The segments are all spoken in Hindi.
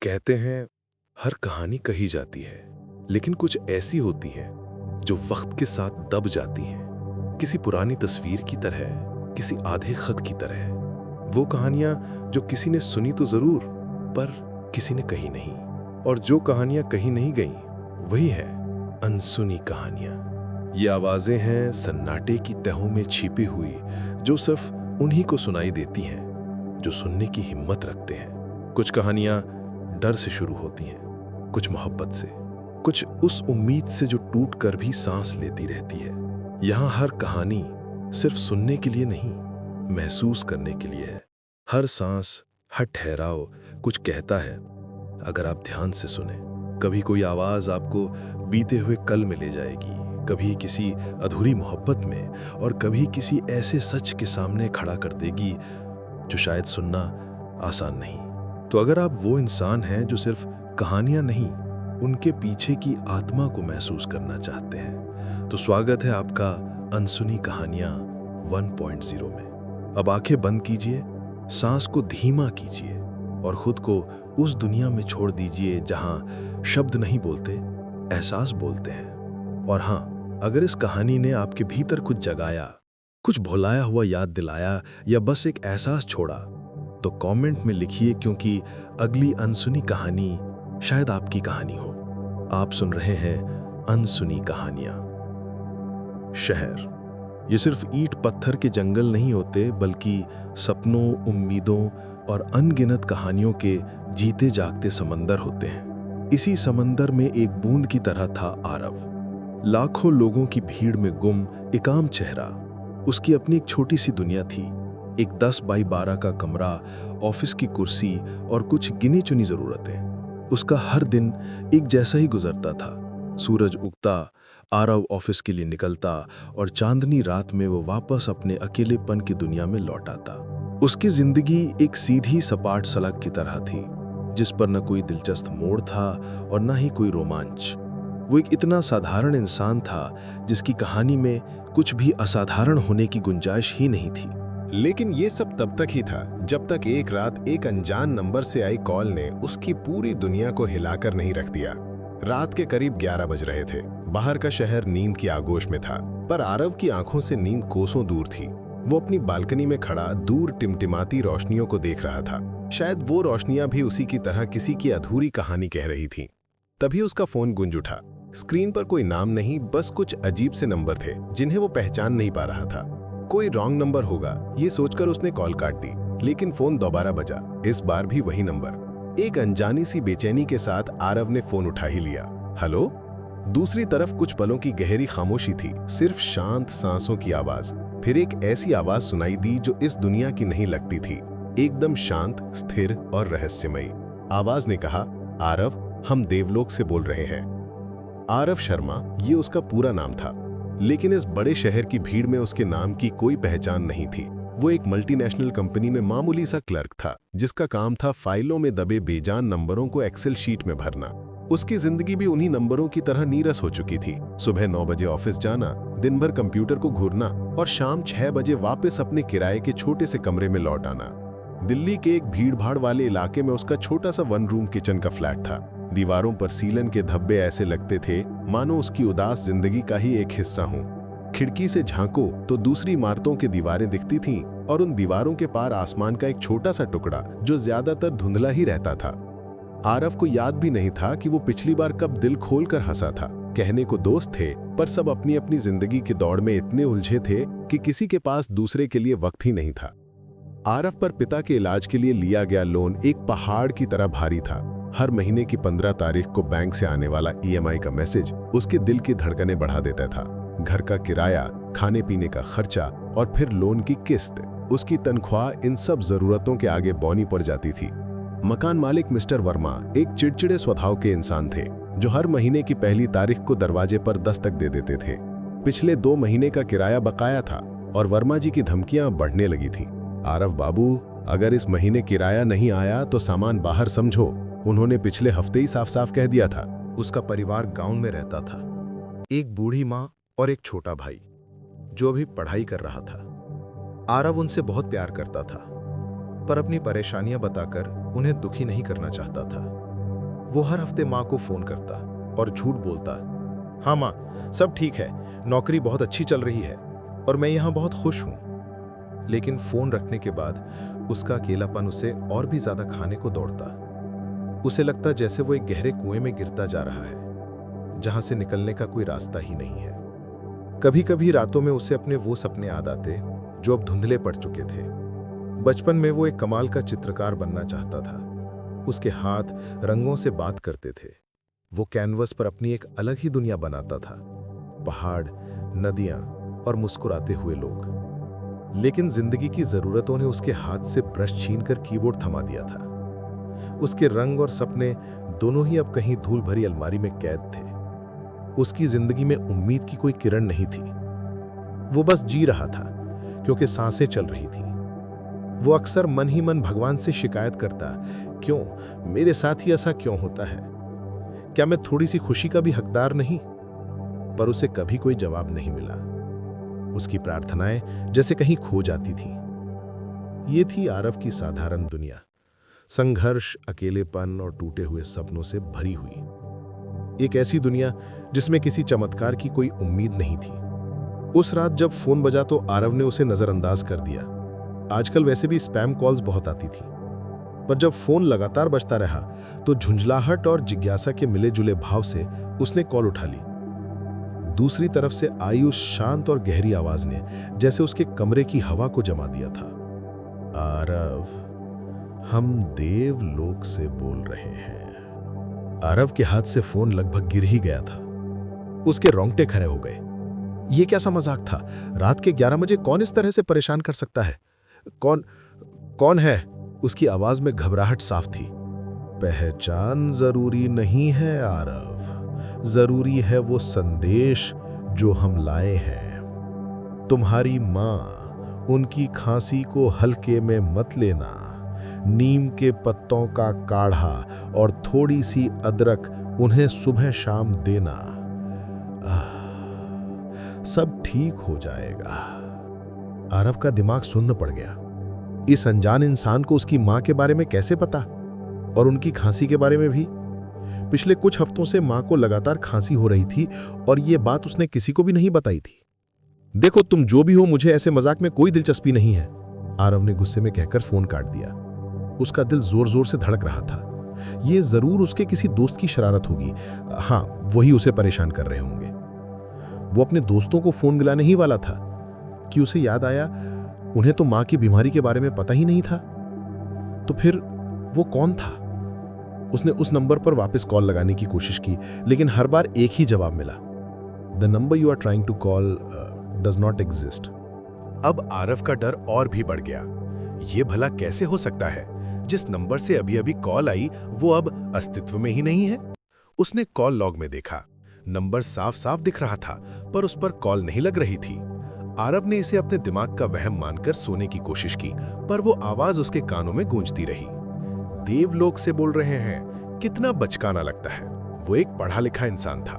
कहते हैं हर कहानी कही जाती है, लेकिन कुछ ऐसी होती हैं जो वक्त के साथ दब जाती हैं, किसी पुरानी तस्वीर की तरह, किसी आधे खत की तरह। वो कहानियां जो किसी ने सुनी तो जरूर, पर किसी ने कही नहीं। और जो कहानियां कही नहीं गईं, वही है अनसुनी कहानियां। ये आवाजें हैं सन्नाटे की तहों में छिपी हुई, जो सिर्फ उन्हीं को सुनाई देती हैं जो सुनने की हिम्मत रखते हैं। कुछ कहानियां डर से शुरू होती हैं, कुछ मोहब्बत से, कुछ उस उम्मीद से जो टूट कर भी सांस लेती रहती है। यहाँ हर कहानी सिर्फ सुनने के लिए नहीं, महसूस करने के लिए है। हर सांस, हर ठहराव कुछ कहता है अगर आप ध्यान से सुने। कभी कोई आवाज आपको बीते हुए कल में ले जाएगी, कभी किसी अधूरी मोहब्बत में, और कभी किसी ऐसे सच के सामने खड़ा कर देगी जो शायद सुनना आसान नहीं। तो अगर आप वो इंसान हैं जो सिर्फ कहानियां नहीं, उनके पीछे की आत्मा को महसूस करना चाहते हैं, तो स्वागत है आपका अनसुनी कहानियां 1.0 में। अब आंखें बंद कीजिए, सांस को धीमा कीजिए और खुद को उस दुनिया में छोड़ दीजिए जहां शब्द नहीं बोलते, एहसास बोलते हैं। और हाँ, अगर इस कहानी ने आपके भीतर कुछ जगाया, कुछ भुलाया हुआ याद दिलाया, या बस एक एहसास छोड़ा, तो कमेंट में लिखिए, क्योंकि अगली अनसुनी कहानी शायद आपकी कहानी हो। आप सुन रहे हैं अनसुनी कहानियां। शहर ये सिर्फ ईंट पत्थर के जंगल नहीं होते, बल्कि सपनों, उम्मीदों और अनगिनत कहानियों के जीते जागते समंदर होते हैं। इसी समंदर में एक बूंद की तरह था आरव। लाखों लोगों की भीड़ में गुम एक आम चेहरा। उसकी अपनी एक छोटी सी दुनिया थी, एक 10 बाई 12 का कमरा, ऑफिस की कुर्सी और कुछ गिनी चुनी जरूरतें। उसका हर दिन एक जैसा ही गुजरता था। सूरज उगता, आरव ऑफिस के लिए निकलता, और चांदनी रात में वो वापस अपने अकेलेपन की दुनिया में लौट आता। उसकी जिंदगी एक सीधी सपाट सड़क की तरह थी, जिस पर न कोई दिलचस्प मोड़ था और न ही कोई रोमांच। वो एक इतना साधारण इंसान था जिसकी कहानी में कुछ भी असाधारण होने की गुंजाइश ही नहीं थी। लेकिन ये सब तब तक ही था जब तक एक रात एक अनजान नंबर से आई कॉल ने उसकी पूरी दुनिया को हिलाकर नहीं रख दिया। रात के करीब 11 बज रहे थे। बाहर का शहर नींद की आगोश में था, पर आरव की आंखों से नींद कोसों दूर थी। वो अपनी बालकनी में खड़ा दूर टिमटिमाती रोशनियों को देख रहा था। शायद वो रोशनियां भी उसी की तरह किसी की अधूरी कहानी कह रही थीं। तभी उसका फोन गूंज उठा। स्क्रीन पर कोई नाम नहीं, बस कुछ अजीब से नंबर थे जिन्हें वो पहचान नहीं पा रहा था। कोई रॉन्ग नंबर होगा, ये सोचकर उसने कॉल काट दी, लेकिन फोन दोबारा बजा। इस बार भी वही नंबर। एक अनजानी सी बेचैनी के साथ आरव ने फोन उठा ही लिया। हेलो। दूसरी तरफ कुछ पलों की गहरी खामोशी थी, सिर्फ शांत सांसों की आवाज। फिर एक ऐसी आवाज सुनाई दी जो इस दुनिया की नहीं लगती थी, एकदम शांत, स्थिर और रहस्यमयी। आवाज ने कहा, आरव, हम देवलोक से बोल रहे हैं। आरव शर्मा, ये उसका पूरा नाम था, लेकिन इस बड़े शहर की भीड़ में उसके नाम की कोई पहचान नहीं थी। वो एक मल्टीनेशनल कंपनी में मामूली सा क्लर्क था, जिसका काम था फाइलों में दबे बेजान नंबरों को एक्सेल शीट में भरना। उसकी जिंदगी भी उन्हीं नंबरों की तरह नीरस हो चुकी थी। सुबह 9 बजे ऑफिस जाना, दिन भर कंप्यूटर को घूरना और शाम 6 बजे वापस अपने किराए के छोटे से कमरे में लौट आना। दिल्ली के एक भीड़भाड़ वाले इलाके में उसका छोटा सा 1 रूम किचन का फ्लैट था। दीवारों पर सीलन के धब्बे ऐसे लगते थे मानो उसकी उदास जिंदगी का ही एक हिस्सा हो। खिड़की से झांको तो दूसरी इमारतों की दीवारें दिखती थीं, और उन दीवारों के पार आसमान का एक छोटा सा टुकड़ा जो ज्यादातर धुंधला ही रहता था। आरव को याद भी नहीं था कि वो पिछली बार कब दिल खोलकर हंसा था। कहने को दोस्त थे, पर सब अपनी अपनी जिंदगी की दौड़ में इतने उलझे थे कि किसी के पास दूसरे के लिए वक्त ही नहीं था। आरव पर पिता के इलाज के लिए लिया गया लोन एक पहाड़ की तरह भारी था। हर महीने की 15 तारीख को बैंक से आने वाला EMI का मैसेज उसके दिल की धड़कनें बढ़ा देता था। घर का किराया, खाने पीने का खर्चा और फिर लोन की किस्त। उसकी तनख्वाह इन सब जरूरतों के आगे बौनी पड़ जाती थी। मकान मालिक मिस्टर वर्मा एक चिड़चिड़े स्वभाव के इंसान थे, जो हर महीने की पहली तारीख को दरवाजे पर दस्तक दे देते थे। पिछले 2 महीने का किराया बकाया था और वर्मा जी की धमकियां बढ़ने लगी थी। आरव बाबू, अगर इस महीने किराया नहीं आया तो सामान बाहर समझो, उन्होंने पिछले हफ्ते ही साफ साफ कह दिया था। उसका परिवार गांव में रहता था, एक बूढ़ी माँ और एक छोटा भाई जो अभी पढ़ाई कर रहा था। आरव उनसे बहुत प्यार करता था, पर अपनी परेशानियां बताकर उन्हें दुखी नहीं करना चाहता था। वो हर हफ्ते माँ को फोन करता और झूठ बोलता, हाँ माँ, सब ठीक है, नौकरी बहुत अच्छी चल रही है और मैं यहाँ बहुत खुश हूँ। लेकिन फोन रखने के बाद उसका अकेलापन उसे और भी ज्यादा खाने को दौड़ता। उसे लगता जैसे वो एक गहरे कुएं में गिरता जा रहा है, जहां से निकलने का कोई रास्ता ही नहीं है। कभी कभी रातों में उसे अपने वो सपने याद आते जो अब धुंधले पड़ चुके थे। बचपन में वो एक कमाल का चित्रकार बनना चाहता था। उसके हाथ रंगों से बात करते थे। वो कैनवस पर अपनी एक अलग ही दुनिया बनाता था, पहाड़, नदियां और मुस्कुराते हुए लोग। लेकिन जिंदगी की जरूरतों ने उसके हाथ से ब्रश छीनकर कीबोर्ड थमा दिया था। उसके रंग और सपने दोनों ही अब कहीं धूल भरी अलमारी में कैद थे। उसकी जिंदगी में उम्मीद की कोई किरण नहीं थी। वो बस जी रहा था क्योंकि सांसें चल रही थी। वो अक्सर मन ही मन भगवान से शिकायत करता, क्यों मेरे साथ ही ऐसा क्यों होता है? क्या मैं थोड़ी सी खुशी का भी हकदार नहीं? पर उसे कभी कोई जवाब नहीं मिला। उसकी प्रार्थनाएं जैसे कहीं खो जाती थीं। ये थी आरव की साधारण दुनिया, संघर्ष, अकेलेपन और टूटे हुए सपनों से भरी हुई। एक ऐसी दुनिया जिसमें किसी चमत्कार की कोई उम्मीद नहीं थी। उस रात जब फोन बजा तो आरव ने उसे नजरअंदाज कर दिया। आजकल वैसे भी स्पैम कॉल्स बहुत आती थी, पर जब फोन लगातार बजता रहा तो झुंझलाहट और जिज्ञासा के मिले जुले भाव से उसने कॉल उठा ली। दूसरी तरफ से आई उस शांत और गहरी आवाज ने जैसे उसके कमरे की हवा को जमा दिया था। आरव, हम देवलोक से बोल रहे हैं। आरव के हाथ से फोन लगभग गिर ही गया था। उसके रोंगटे खड़े हो गए। ये कैसा मजाक था? रात के 11 बजे कौन इस तरह से परेशान कर सकता है? कौन है? उसकी आवाज में घबराहट साफ थी। पहचान जरूरी नहीं है आरव, जरूरी है वो संदेश जो हम लाए हैं। तुम्हारी मां, उनकी खांसी को हल्के में मत लेना। नीम के पत्तों का काढ़ा और थोड़ी सी अदरक उन्हें सुबह शाम देना। सब ठीक हो जाएगा। आरव का दिमाग सुन्न पड़ गया। इस अनजान इंसान को उसकी मां के बारे में कैसे पता, और उनकी खांसी के बारे में भी? पिछले कुछ हफ्तों से मां को लगातार खांसी हो रही थी और यह बात उसने किसी को भी नहीं बताई थी। देखो, तुम जो भी हो, मुझे ऐसे मजाक में कोई दिलचस्पी नहीं है, आरव ने गुस्से में कहकर फोन काट दिया। उसका दिल जोर जोर से धड़क रहा था। यह जरूर उसके किसी दोस्त की शरारत होगी। हाँ, वही उसे परेशान कर रहे होंगे। वो अपने दोस्तों को फोन मिलाने ही वाला था कि उसे याद आया, उन्हें तो मां की बीमारी के बारे में पता ही नहीं था। तो फिर वो कौन था? उसने उस नंबर पर वापस कॉल लगाने की कोशिश की, लेकिन हर बार एक ही जवाब मिला, the number you are trying to call does not exist. अब आरव का डर और भी बढ़ गया। ये भला कैसे हो सकता है? जिस नंबर से अभी अभी कॉल आई वो अब अस्तित्व में ही नहीं है। उसने कॉल लॉग में देखा, नंबर साफ साफ दिख रहा था, पर उस पर कॉल नहीं लग रही थी। आरव ने इसे अपने दिमाग का वहम मानकर सोने की कोशिश की, पर वो आवाज उसके कानों में गूंजती रही। देवलोक से बोल रहे हैं, कितना बचकाना लगता है। वो एक पढ़ा लिखा इंसान था।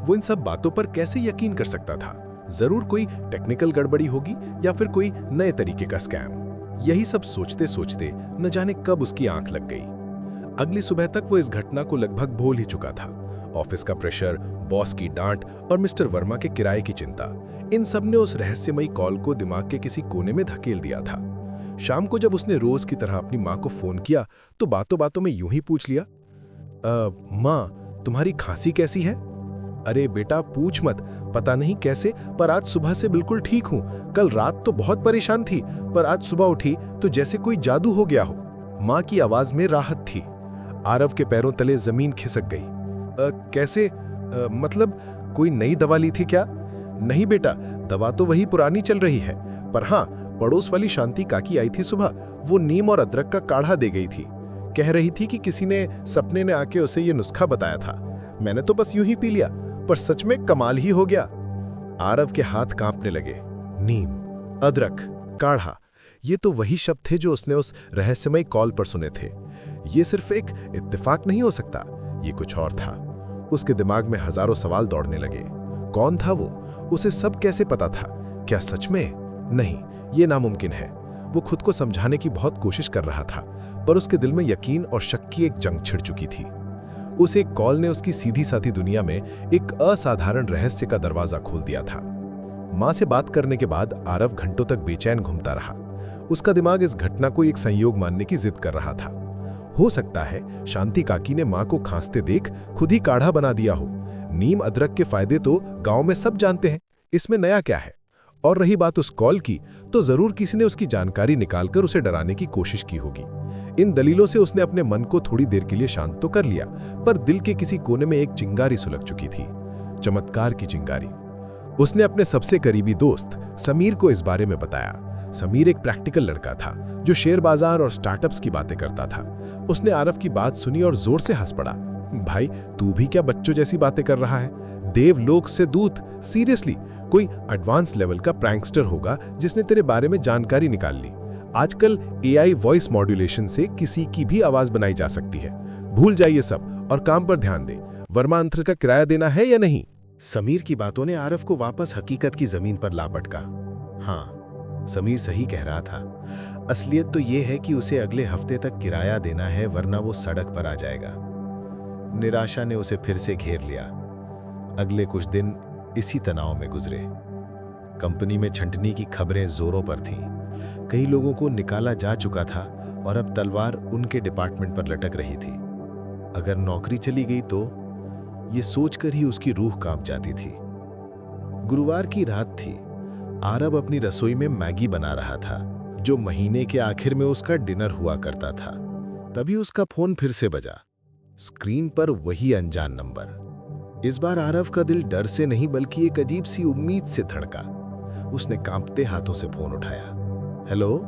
वो इन सब बातों पर कैसे यकीन कर सकता था? जरूर कोई टेक्निकल गड़बड़ी होगी या फिर कोई नए तरीके का स्कैम। यही सब सोचते सोचते न जाने कब उसकी आंख लग गई। अगली सुबह तक वो इस घटना को लगभग भूल ही चुका था। ऑफिस का प्रेशर, बॉस की डांट और मिस्टर वर्मा के किराए की चिंता, इन सब ने उस रहस्यमयी कॉल को दिमाग के किसी कोने में धकेल दिया था। शाम को जब उसने रोज की तरह अपनी मां को फोन किया तो बातों बातों में यूं ही पूछ लिया, मां, तुम्हारी खांसी कैसी है? अरे बेटा, पूछ मत, पता नहीं कैसे, पर आज सुबह से बिल्कुल ठीक हूं। कल रात तो बहुत परेशान थी, पर आज सुबह उठी तो जैसे कोई जादू हो गया हो। मां की आवाज में राहत थी। आरव के पैरों तले जमीन खिसक गई। कैसे? मतलब कोई नई दवा ली थी क्या? नहीं बेटा, दवा तो वही पुरानी चल रही है, पर हाँ, पड़ोस वाली शांति काकी आई थी सुबह। वो नीम और अदरक का काढ़ा दे गई थी। कह रही थी कि किसी ने सपने ने आके उसे ये नुस्खा बताया था। मैंने तो बस यूं ही पी लिया, पर सच में कमाल ही हो गया। आरव के हाथ कांपने लगे। नीम, अदरक, काढ़ा, ये तो वही शब्द थे जो उसने उस रहस्यमयी कॉल पर सुने थे। ये सिर्फ एक इत्तेफाक नहीं हो सकता, ये कुछ और था। उसके दिमाग में हजारों सवाल दौड़ने लगे। कौन था वो? उसे सब कैसे पता था? क्या सच में? नहीं, ये नामुमकिन है। वो खुद को समझाने की बहुत कोशिश कर रहा था, पर उसके दिल में यकीन और शक की एक जंग छिड़ चुकी थी। उस एक कॉल ने उसकी सीधी साधी दुनिया में एक असाधारण रहस्य का दरवाजा खोल दिया था। मां से बात करने के बाद आरव घंटों तक बेचैन घूमता रहा। उसका दिमाग इस घटना को एक संयोग मानने की जिद कर रहा था। हो सकता है शांति काकी ने मां को खांसते देख खुद ही काढ़ा बना दिया हो। नीम अदरक के फायदे तो गांव में सब जानते हैं, इसमें नया क्या है। और रही बात उस कॉल की, तो जरूर किसी ने उसकी जानकारी निकालकर उसे डराने की कोशिश की होगी। इन दलीलों से उसने अपने मन को थोड़ी देर के लिए शांत तो कर लिया, पर दिल के किसी कोने में एक चिंगारी सुलग चुकी थी, चमत्कार की चिंगारी। उसने अपने सबसे करीबी दोस्त समीर को इस बारे में बताया। समीर एक प्रैक्टिकल लड़का था जो शेयर बाजार और स्टार्टअप्स की बातें करता था। उसने आरव की बात सुनी और जोर से हंस पड़ा। भाई, तू भी क्या बच्चों जैसी बातें कर रहा है? देवलोक से दूत, सीरियसली कोई एडवांस लेवल का प्रैंकस्टर होगा जिसने तेरे बारे में जानकारी निकाल ली। आजकल एआई वॉइस मॉड्यूलेशन से किसी की भी आवाज बनाई जा सकती है। भूल जाइए सब और काम पर ध्यान दे। वर्मा अंतर का किराया देना है या नहीं? समीर की बातों ने आरव को वापस हकीकत की जमीन पर ला पटका। हाँ, समीर सही कह रहा था। असलियत तो यह है कि उसे अगले हफ्ते तक किराया देना है, वरना वो सड़क पर आ जाएगा। निराशा ने उसे फिर से घेर लिया। अगले कुछ दिन इसी तनाव में गुजरे। कंपनी में छंटनी की खबरें जोरों पर थीं। कई लोगों को निकाला जा चुका था और अब तलवार उनके डिपार्टमेंट पर लटक रही थी। अगर नौकरी चली गई तो ये सोचकर ही उसकी रूह कांप जाती थी। गुरुवार की रात थी। आरव अपनी रसोई में मैगी बना रहा था, जो महीने के आखिर में उसका डिनर हुआ करता था। तभी उसका फोन फिर से बजा। स्क्रीन पर वही अनजान नंबर। इस बार आरव का दिल डर से नहीं बल्कि एक अजीब सी उम्मीद से धड़का। उसने कांपते हाथों से फोन उठाया। हेलो।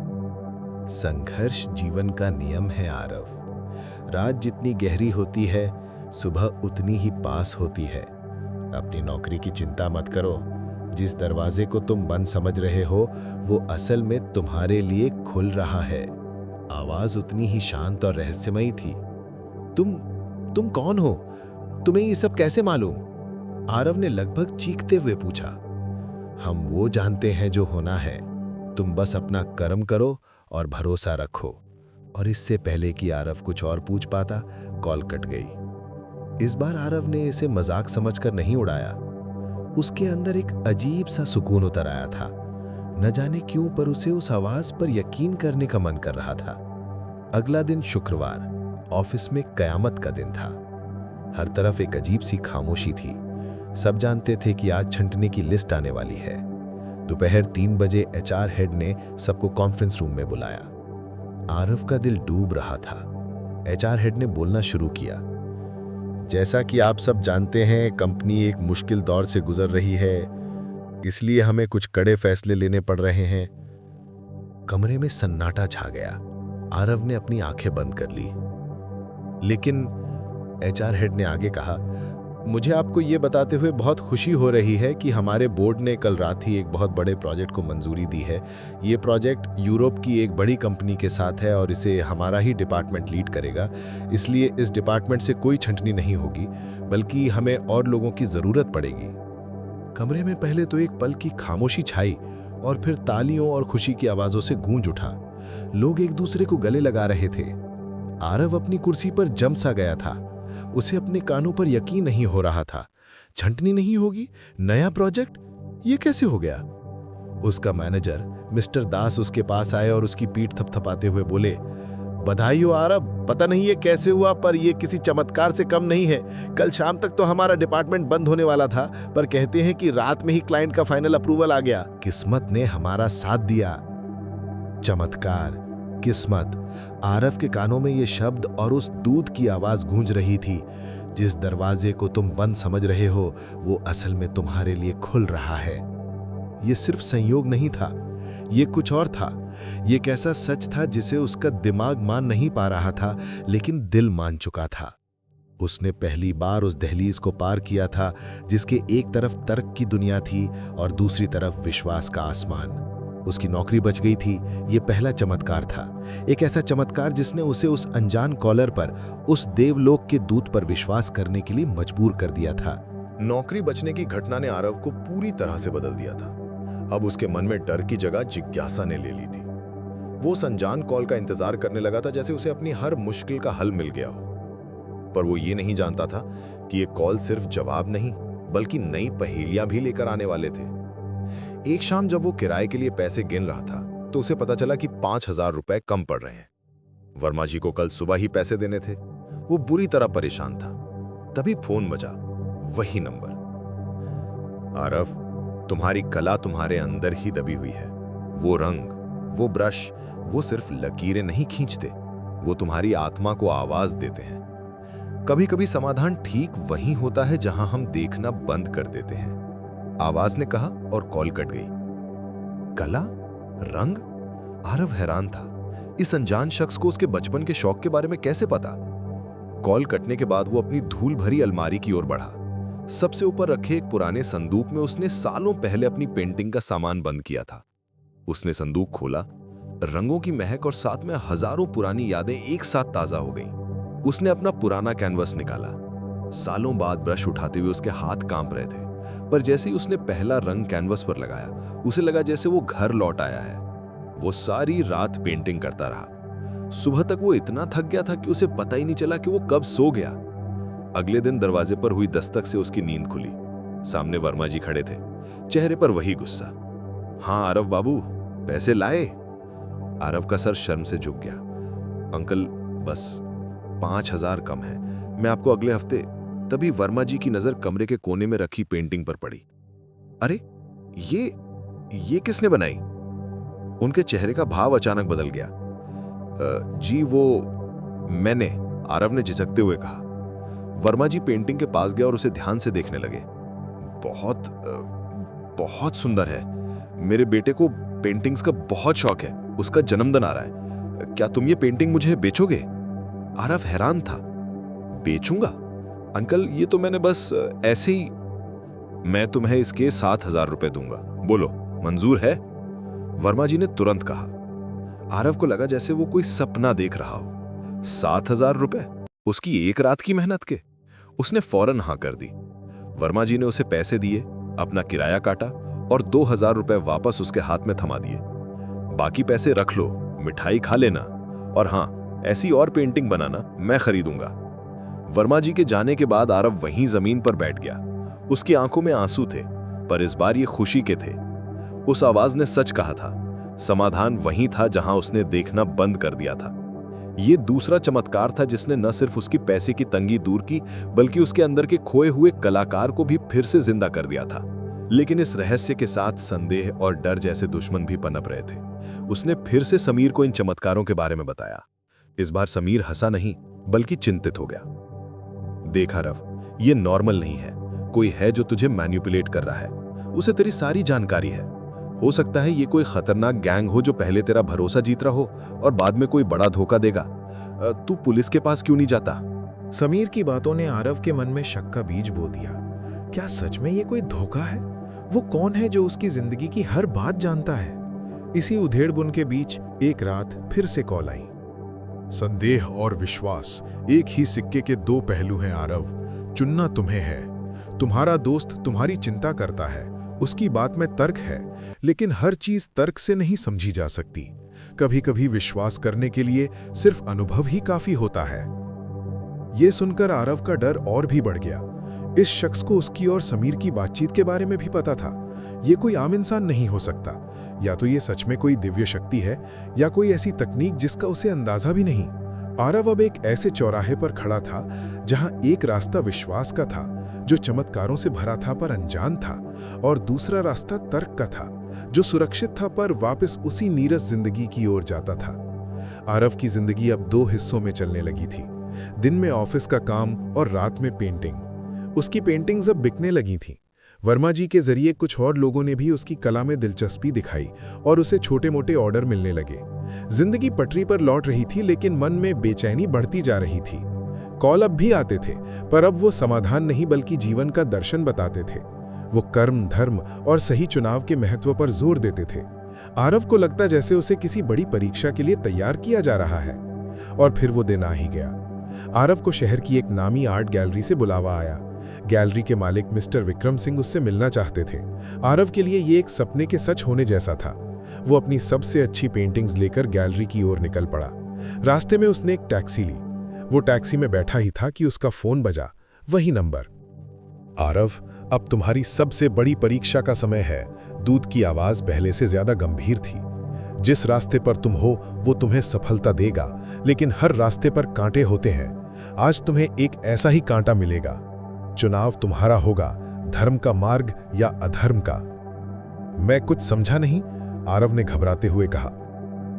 संघर्ष जीवन का नियम है आरव। रात जितनी गहरी होती है, सुबह उतनी ही पास होती है। अपनी नौकरी की चिंता मत करो। जिस दरवाजे को तुम बंद समझ रहे हो, वो असल में तुम्हारे लिए खुल रहा है। आवाज उतनी ही शांत और रहस्यमयी थी। तुम कौन हो? तुम्हें ये सब कैसे मालूम? आरव ने लगभग चीखते हुए पूछा। हम वो जानते हैं जो होना है। तुम बस अपना कर्म करो और भरोसा रखो। और इससे पहले कि आरव कुछ और पूछ पाता, कॉल कट गई। इस बार आरव ने इसे मजाक समझकर नहीं उड़ाया। उसके अंदर एक अजीब सा सुकून उतर आया था। न जाने क्यों, पर उसे उस आवाज पर यकीन करने का मन कर रहा था। अगला दिन शुक्रवार, ऑफिस में कयामत का दिन था। हर तरफ एक अजीब सी खामोशी थी। सब जानते थे कि आज छंटने की लिस्ट आने वाली है। दोपहर 3 बजे एचआर हेड ने सबको कॉन्फ्रेंस रूम में बुलाया। आरव का दिल डूब रहा था। एचआर हेड ने बोलना शुरू किया। जैसा कि आप सब जानते हैं, कंपनी एक मुश्किल दौर से गुजर रही है, इसलिए हमें कुछ कड़े फैसले लेने पड़ रहे हैं। कमरे में सन्नाटा छा गया। आरव ने अपनी आंखें बंद कर ली। लेकिन एचआर हेड ने आगे कहा, मुझे आपको ये बताते हुए बहुत खुशी हो रही है कि हमारे बोर्ड ने कल रात ही एक बहुत बड़े प्रोजेक्ट को मंजूरी दी है। ये प्रोजेक्ट यूरोप की एक बड़ी कंपनी के साथ है और इसे हमारा ही डिपार्टमेंट लीड करेगा। इसलिए इस डिपार्टमेंट से कोई छंटनी नहीं होगी, बल्कि हमें और लोगों की ज़रूरत पड़ेगी। कमरे में पहले तो एक पल की खामोशी छाई और फिर तालियों और खुशी की आवाज़ों से गूंज उठा। लोग एक दूसरे को गले लगा रहे थे। आरव अपनी कुर्सी पर जम सा गया था। उसे अपने कानों पर यकीन नहीं हो रहा था। छंटनी नहीं होगी, नया प्रोजेक्ट, ये कैसे हो गया? उसका मैनेजर मिस्टर दास उसके पास आए और उसकी पीठ थपथपाते हुए बोले, बधाई हो आरव, पता नहीं ये कैसे हुआ, पर ये किसी चमत्कार से कम नहीं है। कल शाम तक तो हमारा डिपार्टमेंट बंद होने वाला था, पर कहते हैं कि रात में ही क्लाइंट का फाइनल अप्रूवल आ गया। किस्मत ने हमारा साथ दिया। चमत्कार, किस्मत। आरव के कानों में ये शब्द और उस दूध की आवाज गूंज रही थी। जिस दरवाजे को तुम बंद समझ रहे हो, वो असल में तुम्हारे लिए खुल रहा है। ये सिर्फ संयोग नहीं था, ये कुछ और था। ये एक ऐसा सच था जिसे उसका दिमाग मान नहीं पा रहा था, लेकिन दिल मान चुका था। उसने पहली बार उस दहलीज को पार किया था जिसके एक तरफ तर्क की दुनिया थी और दूसरी तरफ विश्वास का आसमान। उसकी नौकरी बच गई थी। ये पहला चमत्कार था, एक ऐसा चमत्कार जिसने उसे उस अनजान कॉलर पर, उस देवलोक के दूत पर विश्वास करने के लिए मजबूर कर दिया था। नौकरी बचने की घटना ने आरव को पूरी तरह से बदल दिया था। अब उसके मन में डर की जगह जिज्ञासा ने ले ली थी। वो उस अनजान कॉल का इंतजार करने लगा था, जैसे उसे अपनी हर मुश्किल का हल मिल गया हो। पर वो ये नहीं जानता था कि ये कॉल सिर्फ जवाब नहीं बल्कि नई पहेलियां भी लेकर आने वाले थे। एक शाम जब वो किराए के लिए पैसे गिन रहा था तो उसे पता चला कि 5,000 रुपए कम पड़ रहे हैं। वर्मा जी को कल सुबह ही पैसे देने थे। वो बुरी तरह परेशान था। तभी फोन बजा, वही नंबर। आरव, तुम्हारी कला तुम्हारे अंदर ही दबी हुई है। वो रंग, वो ब्रश, वो सिर्फ लकीरें नहीं खींचते, वो तुम्हारी आत्मा को आवाज देते हैं। कभी कभी समाधान ठीक वहीं होता है जहां हम देखना बंद कर देते हैं, आवाज ने कहा और कॉल कट गई। कला? रंग? आरव हैरान था। इस अनजान शख्स को उसके बचपन के शौक के बारे में कैसे पता? कॉल कटने के बाद वो अपनी धूल भरी अलमारी की ओर बढ़ा। सबसे ऊपर रखे एक पुराने संदूक में उसने सालों पहले अपनी पेंटिंग का सामान बंद किया था। उसने संदूक खोला, रंगों की महक और साथ में हजारों पुरानी यादें एक साथ ताजा हो गईं। उसने अपना पुराना कैनवस निकाला। सालों बाद ब्रश उठाते हुए उसके हाथ कांप रहे थे, पर जैसे ही उसने पहला रंग कैनवस पर लगाया, उसे लगा जैसे वो घर लौट आया है। वो सारी रात पेंटिंग करता रहा। सुबह तक वो इतना थक गया था कि उसे पता ही नहीं चला कि वो कब सो गया। अगले दिन दरवाजे पर हुई दस्तक से उसकी नींद खुली। सामने वर्मा जी खड़े थे, चेहरे पर वही गुस्सा। हाँ आरव बाबू, पैसे लाए? आरव का सर शर्म से झुक गया। अंकल, बस 5,000 कम है, मैं आपको अगले हफ्ते। तभी वर्मा जी की नजर कमरे के कोने में रखी पेंटिंग पर पड़ी। अरे ये किसने बनाई? उनके चेहरे का भाव अचानक बदल गया। जी वो मैंने, आरव ने झिझकते हुए कहा। वर्मा जी पेंटिंग के पास गया और उसे ध्यान से देखने लगे। बहुत सुंदर है। मेरे बेटे को पेंटिंग्स का बहुत शौक है, उसका जन्मदिन आ रहा है। क्या तुम ये पेंटिंग मुझे बेचोगे? आरव हैरान था। बेचूंगा? अंकल, ये तो मैंने बस ऐसे ही। मैं तुम्हें इसके 7,000 रुपए दूंगा, बोलो मंजूर है? वर्मा जी ने तुरंत कहा। आरव को लगा जैसे वो कोई सपना देख रहा हो। 7,000 रुपए? उसकी एक रात की मेहनत के? उसने फौरन हाँ कर दी। वर्मा जी ने उसे पैसे दिए, अपना किराया काटा और 2,000 रुपए वापस उसके हाथ में थमा दिए। बाकी पैसे रख लो, मिठाई खा लेना, और हाँ, ऐसी और पेंटिंग बनाना, मैं खरीदूंगा। वर्मा जी के जाने के बाद आरव वहीं जमीन पर बैठ गया। उसकी आंखों में आंसू थे, पर इस बार ये खुशी के थे। उस आवाज ने सच कहा था। समाधान वहीं था जहां उसने देखना बंद कर दिया था। ये दूसरा चमत्कार था जिसने न सिर्फ उसकी पैसे की तंगी दूर की, बल्कि उसके अंदर के खोए हुए कलाकार को भी फिर से जिंदा कर दिया था। लेकिन इस रहस्य के साथ संदेह और डर जैसे दुश्मन भी पनप रहे थे। उसने फिर से समीर को इन चमत्कारों के बारे में बताया। इस बार समीर हंसा नहीं, बल्कि चिंतित हो गया। देख आरव, ये नॉर्मल नहीं है। कोई है जो तुझे मैनिपुलेट कर रहा है। उसे तेरी सारी जानकारी है। हो सकता है ये कोई खतरनाक गैंग हो जो पहले तेरा भरोसा जीत रहा हो और बाद में कोई बड़ा धोखा देगा। तू पुलिस के पास क्यों नहीं जाता? समीर की बातों ने आरव के मन में शक का बीज बो दिया। क्या सच में ये कोई धोखा है? वो कौन है जो उसकी जिंदगी की हर बात जानता है? इसी उधेड़-बुन के बीच एक रात फिर से कॉल आई। संदेह और विश्वास एक ही सिक्के के दो पहलू हैं आरव। चुनना तुम्हें है। तुम्हारा दोस्त तुम्हारी चिंता करता है, उसकी बात में तर्क है, लेकिन हर चीज तर्क से नहीं समझी जा सकती। कभी कभी विश्वास करने के लिए सिर्फ अनुभव ही काफी होता है। ये सुनकर आरव का डर और भी बढ़ गया। इस शख्स को उसकी और समीर की बातचीत के बारे में भी पता था। ये कोई आम इंसान नहीं हो सकता। या तो ये सच में कोई दिव्य शक्ति है, या कोई ऐसी तकनीक जिसका उसे अंदाजा भी नहीं। आरव अब एक ऐसे चौराहे पर खड़ा था जहां एक रास्ता विश्वास का था, जो चमत्कारों से भरा था पर अनजान था, और दूसरा रास्ता तर्क का था, जो सुरक्षित था पर वापस उसी नीरस जिंदगी की ओर जाता था। आरव की जिंदगी अब दो हिस्सों में चलने लगी थी। दिन में ऑफिस का काम और रात में पेंटिंग। उसकी पेंटिंग्स अब बिकने लगी थीं। वर्मा जी के जरिए कुछ और लोगों ने भी उसकी कला में दिलचस्पी दिखाई और उसे छोटे मोटे ऑर्डर मिलने लगे। जिंदगी पटरी पर लौट रही थी, लेकिन मन में बेचैनी बढ़ती जा रही थी। कॉल अब भी आते थे, पर अब वो समाधान नहीं बल्कि जीवन का दर्शन बताते थे। वो कर्म, धर्म और सही चुनाव के महत्व पर जोर देते थे। आरव को लगता जैसे उसे किसी बड़ी परीक्षा के लिए तैयार किया जा रहा है। और फिर वो दिन आ ही गया। आरव को शहर की एक नामी आर्ट गैलरी से बुलावा आया। गैलरी के मालिक मिस्टर विक्रम सिंह उससे मिलना चाहते थे। आरव के लिए ये एक सपने के सच होने जैसा था। वो अपनी सबसे अच्छी पेंटिंग्स लेकर गैलरी की ओर निकल पड़ा। रास्ते में उसने एक टैक्सी ली। वो टैक्सी में बैठा ही था कि उसका फोन बजा। वही नंबर। आरव, अब तुम्हारी सबसे बड़ी परीक्षा का समय है। दूत की आवाज पहले से ज्यादा गंभीर थी। जिस रास्ते पर तुम हो वो तुम्हें सफलता देगा, लेकिन हर रास्ते पर कांटे होते हैं। आज तुम्हें एक ऐसा ही कांटा मिलेगा। चुनाव तुम्हारा होगा, धर्म का मार्ग या अधर्म का। मैं कुछ समझा नहीं, आरव ने घबराते हुए कहा।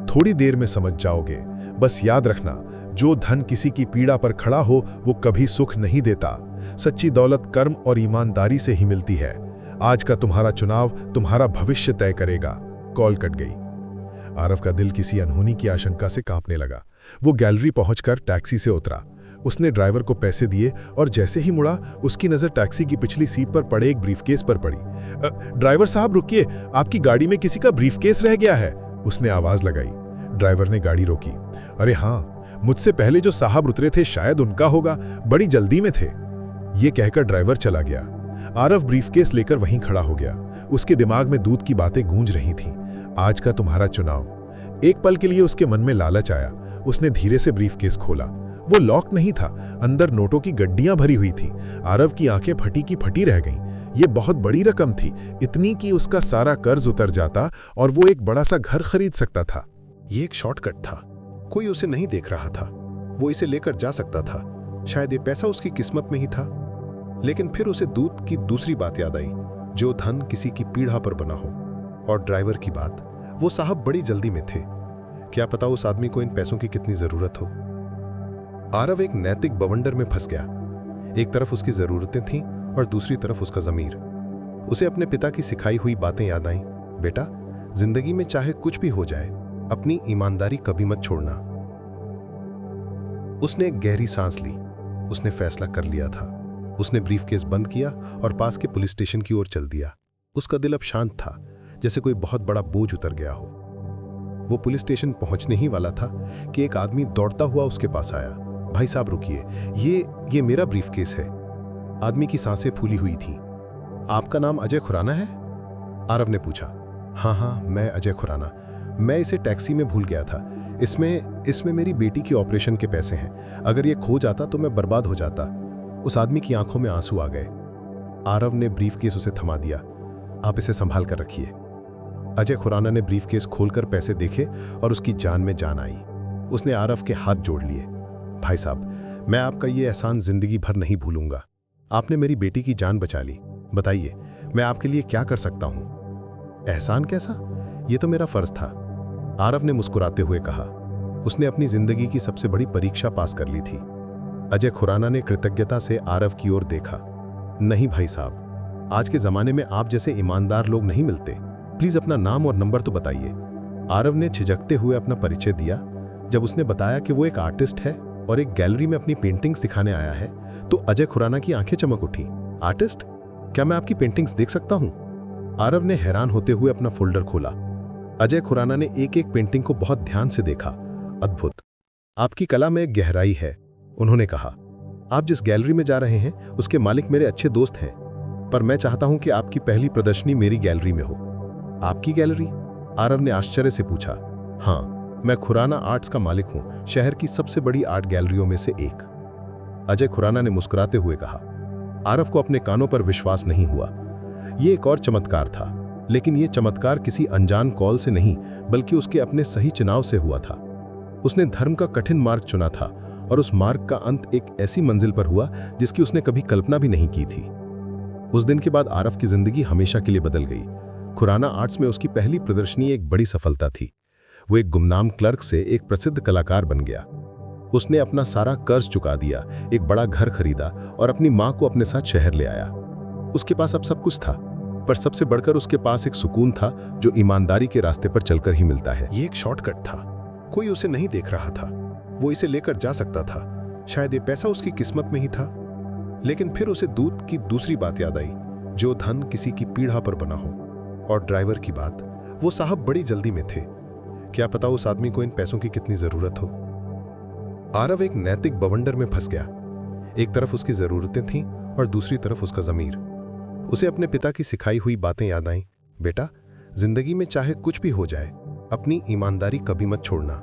थोड़ी देर में समझ जाओगे। बस याद रखना, जो धन किसी की पीड़ा पर खड़ा हो वो कभी सुख नहीं देता। सच्ची दौलत कर्म और ईमानदारी से ही मिलती है। आज का तुम्हारा चुनाव तुम्हारा भविष्य तय करेगा। कॉल कट गई। आरव का दिल किसी अनहोनी की आशंका से कांपने लगा। वो गैलरी पहुंचकर टैक्सी से उतरा। उसने ड्राइवर को पैसे दिए और जैसे ही मुड़ा, उसकी नजर टैक्सी की पिछली सीट पर पड़े एक ब्रीफकेस पर पड़ी। ड्राइवर साहब रुकिए, आपकी गाड़ी में किसी का ब्रीफकेस रह गया है, उसने आवाज लगाई। ड्राइवर ने गाड़ी रोकी। अरे हाँ, मुझसे पहले जो साहब उतरे थे शायद उनका होगा, बड़ी जल्दी में थे। ये कहकर ड्राइवर चला गया। आरव ब्रीफकेस लेकर वहीं खड़ा हो गया। उसके दिमाग में दूध की बातें गूंज रही थीं। आज का तुम्हारा चुनाव। एक पल के लिए उसके मन में लालच आया। उसने धीरे से ब्रीफकेस खोला। वो लॉक नहीं था, अंदर नोटों की गड्डियां भरी हुई थीं। आरव की आंखें फटी की फटी रह गईं। ये बहुत बड़ी रकम थी, इतनी कि उसका सारा कर्ज उतर जाता और वो एक बड़ा सा घर खरीद सकता था। ये एक शॉर्टकट था। कोई उसे नहीं देख रहा था। वो इसे लेकर जा सकता था। शायद ये पैसा उसकी किस्मत में ही था। लेकिन फिर उसे दूत की दूसरी बात याद आई, जो धन किसी की पीड़ा पर बना हो। और ड्राइवर की बात, वो साहब बड़ी जल्दी में थे। क्या पता उस आदमी को इन पैसों की कितनी जरूरत हो। आरव एक नैतिक बवंडर में फंस गया। एक तरफ उसकी जरूरतें थीं और दूसरी तरफ उसका ज़मीर। उसे अपने पिता की सिखाई हुई बातें याद आईं। बेटा, जिंदगी में चाहे कुछ भी हो जाए, अपनी ईमानदारी कभी मत छोड़ना। उसने एक गहरी सांस ली। उसने फैसला कर लिया था। उसने ब्रीफकेस बंद किया और पास के पुलिस स्टेशन की ओर चल दिया। उसका दिल अब शांत था, जैसे कोई बहुत बड़ा बोझ उतर गया हो। वो पुलिस स्टेशन पहुंचने ही वाला था कि एक आदमी दौड़ता हुआ उसके पास आया। भाई साहब रुकिए, ये मेरा ब्रीफकेस है। आदमी की सांसें फूली हुई थीं। आपका नाम अजय खुराना है? आरव ने पूछा। हाँ, मैं अजय खुराना। मैं इसे टैक्सी में भूल गया था। इसमें मेरी बेटी की ऑपरेशन के पैसे हैं। अगर ये खो जाता तो मैं बर्बाद हो जाता। उस आदमी की आंखों में आंसू आ गए। आरव ने ब्रीफकेस उसे थमा दिया। आप इसे संभाल कर रखिए। अजय खुराना ने ब्रीफकेस खोलकर पैसे देखे और उसकी जान में जान आई। उसने आरव के हाथ जोड़ लिए। भाई साहब, मैं आपका ये एहसान जिंदगी भर नहीं भूलूंगा। आपने मेरी बेटी की जान बचा ली। बताइए, मैं आपके लिए क्या कर सकता हूं? एहसान कैसा? ये तो मेरा फर्ज था, आरव ने मुस्कुराते हुए कहा। उसने अपनी जिंदगी की सबसे बड़ी परीक्षा पास कर ली थी। अजय खुराना ने कृतज्ञता से आरव की ओर देखा। नहीं भाई साहब, आज के जमाने में आप जैसे ईमानदार लोग नहीं मिलते। प्लीज अपना नाम और नंबर तो बताइए। आरव ने झिझकते हुए अपना परिचय दिया। जब उसने बताया कि वो एक आर्टिस्ट है और एक गैलरी में अपनी पेंटिंग्स दिखाने आया है, तो अजय खुराना की आंखें चमक उठी। आर्टिस्ट? क्या मैं आपकी पेंटिंग्स देख सकता हूं? आरव ने हैरान होते हुए अपना फोल्डर खोला। अजय खुराना ने एक एक पेंटिंग को बहुत ध्यान से देखा। अद्भुत, आपकी कला में एक गहराई है, उन्होंने कहा। आप जिस गैलरी में जा रहे हैं उसके मालिक मेरे अच्छे दोस्त हैं, पर मैं चाहता हूं कि आपकी पहली प्रदर्शनी मेरी गैलरी में हो। आपकी गैलरी? आरव ने आश्चर्य से पूछा। हाँ, मैं खुराना आर्ट्स का मालिक हूं, शहर की सबसे बड़ी आर्ट गैलरियों में से एक। अजय खुराना ने मुस्कुराते हुए कहा। आरव को अपने कानों पर विश्वास नहीं हुआ। ये एक और चमत्कार था, लेकिन यह चमत्कार किसी अनजान कॉल से नहीं, बल्कि उसके अपने सही चुनाव से हुआ था। उसने धर्म का कठिन मार्ग चुना था और उस मार्ग का अंत एक ऐसी मंजिल पर हुआ जिसकी उसने कभी कल्पना भी नहीं की थी। उस दिन के बाद आरव की जिंदगी हमेशा के लिए बदल गई। खुराना आर्ट्स में उसकी पहली प्रदर्शनी एक बड़ी सफलता थी। वो एक गुमनाम क्लर्क से एक प्रसिद्ध कलाकार बन गया। उसने अपना सारा कर्ज चुका दिया, एक बड़ा घर खरीदा और अपनी मां को अपने साथ शहर ले आया। उसके पास अब सब कुछ था, पर सबसे बढ़कर उसके पास एक सुकून था जो ईमानदारी के रास्ते पर चलकर ही मिलता है। ये एक शॉर्टकट था। कोई उसे नहीं देख रहा था। वो इसे लेकर जा सकता था। शायद ये पैसा उसकी किस्मत में ही था। लेकिन फिर उसे दूत की दूसरी बात याद आई, जो धन किसी की पीड़ा पर बना हो। और ड्राइवर की बात, वो साहब बड़ी जल्दी में थे। क्या पता उस आदमी को इन पैसों की कितनी जरूरत हो। आरव एक नैतिक बवंडर में फंस गया। एक तरफ उसकी जरूरतें थीं और दूसरी तरफ उसका ज़मीर। उसे अपने पिता की सिखाई हुई बातें याद आईं। बेटा, जिंदगी में चाहे कुछ भी हो जाए, अपनी ईमानदारी कभी मत छोड़ना।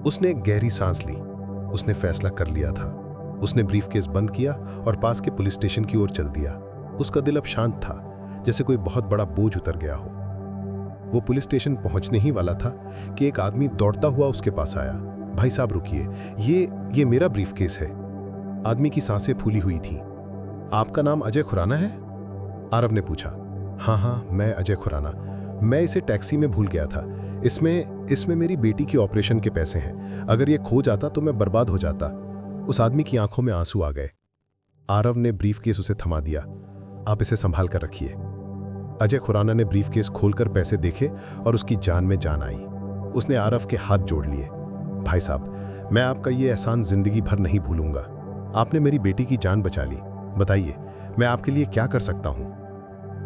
उसने एक गहरी सांस ली। उसने फैसला कर लिया था। उसने ब्रीफकेस बंद किया और पास के पुलिस स्टेशन की ओर चल दिया। उसका दिल अब शांत था, जैसे कोई बहुत बड़ा बोझ उतर गया हो। वो पुलिस स्टेशन पहुंचने ही वाला था कि एक आदमी दौड़ता हुआ उसके पास आया। भाई साहब रुकिए, ये मेरा ब्रीफकेस है। आदमी की सांसें फूली हुई थीं। आपका नाम अजय खुराना है? आरव ने पूछा। हाँ, मैं अजय खुराना। मैं इसे टैक्सी में भूल गया था। इसमें मेरी बेटी की ऑपरेशन के पैसे हैं। अगर ये खो जाता तो मैं बर्बाद हो जाता। उस आदमी की आंखों में आंसू आ गए। आरव ने ब्रीफकेस उसे थमा दिया। आप इसे संभाल कर रखिए। अजय खुराना ने ब्रीफकेस खोलकर पैसे देखे और उसकी जान में जान आई। उसने आरव के हाथ जोड़ लिए। भाई साहब, मैं आपका ये एहसान जिंदगी भर नहीं भूलूंगा। आपने मेरी बेटी की जान बचा ली। बताइए, मैं आपके लिए क्या कर सकता हूं?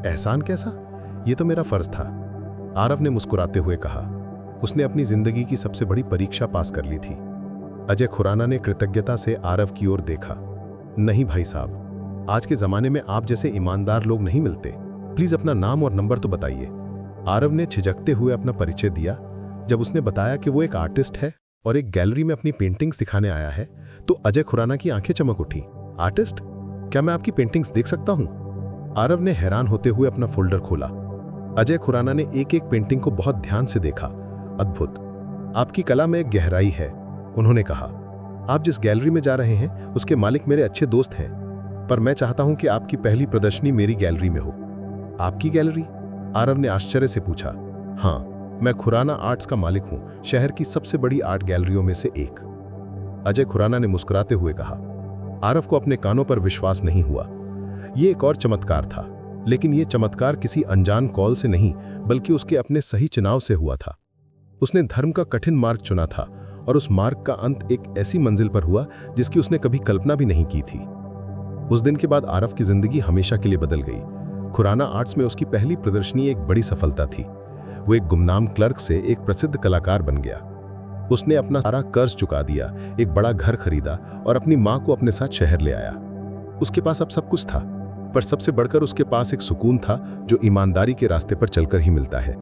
एहसान कैसा? ये तो मेरा फर्ज था, आरव ने मुस्कुराते हुए कहा। उसने अपनी जिंदगी की सबसे बड़ी परीक्षा पास कर ली थी। अजय खुराना ने कृतज्ञता से आरव की ओर देखा। नहीं भाई साहब, आज के जमाने में आप जैसे ईमानदार लोग नहीं मिलते। प्लीज अपना नाम और नंबर तो बताइए। आरव ने झिझकते हुए अपना परिचय दिया। जब उसने बताया कि वो एक आर्टिस्ट है और एक गैलरी में अपनी पेंटिंग्स दिखाने आया है, तो अजय खुराना की आंखें चमक उठी। आर्टिस्ट? क्या मैं आपकी पेंटिंग्स देख सकता हूं? आरव ने हैरान होते हुए अपना फोल्डर खोला। अजय खुराना ने एक एक पेंटिंग को बहुत ध्यान से देखा। अद्भुत, आपकी कला में एक गहराई है, उन्होंने कहा। आप जिस गैलरी में जा रहे हैं उसके मालिक मेरे अच्छे दोस्त हैं, पर मैं चाहता हूं कि आपकी पहली प्रदर्शनी मेरी गैलरी में हो। आपकी गैलरी? आरव ने आश्चर्य से पूछा। हाँ, मैं खुराना आर्ट्स का मालिक हूं, शहर की सबसे बड़ी आर्ट गैलरियों में से एक। अजय खुराना ने मुस्कुराते हुए कहा। आरव को अपने कानों पर विश्वास नहीं हुआ। ये एक और चमत्कार था, लेकिन यह चमत्कार किसी अनजान कॉल से नहीं, बल्कि उसके अपने सही चुनाव से हुआ था। उसने धर्म का कठिन मार्ग चुना था और उस मार्ग का अंत एक ऐसी मंजिल पर हुआ जिसकी उसने कभी कल्पना भी नहीं की थी। उस दिन के बाद आरव की जिंदगी हमेशा के लिए बदल गई। खुराना आर्ट्स में उसकी पहली प्रदर्शनी एक बड़ी सफलता थी। वो एक गुमनाम क्लर्क से एक प्रसिद्ध कलाकार बन गया। उसने अपना सारा कर्ज चुका दिया, एक बड़ा घर खरीदा और अपनी मां को अपने साथ शहर ले आया। उसके पास अब सब कुछ था, पर सबसे बढ़कर उसके पास एक सुकून था जो ईमानदारी के रास्ते पर चलकर ही मिलता है।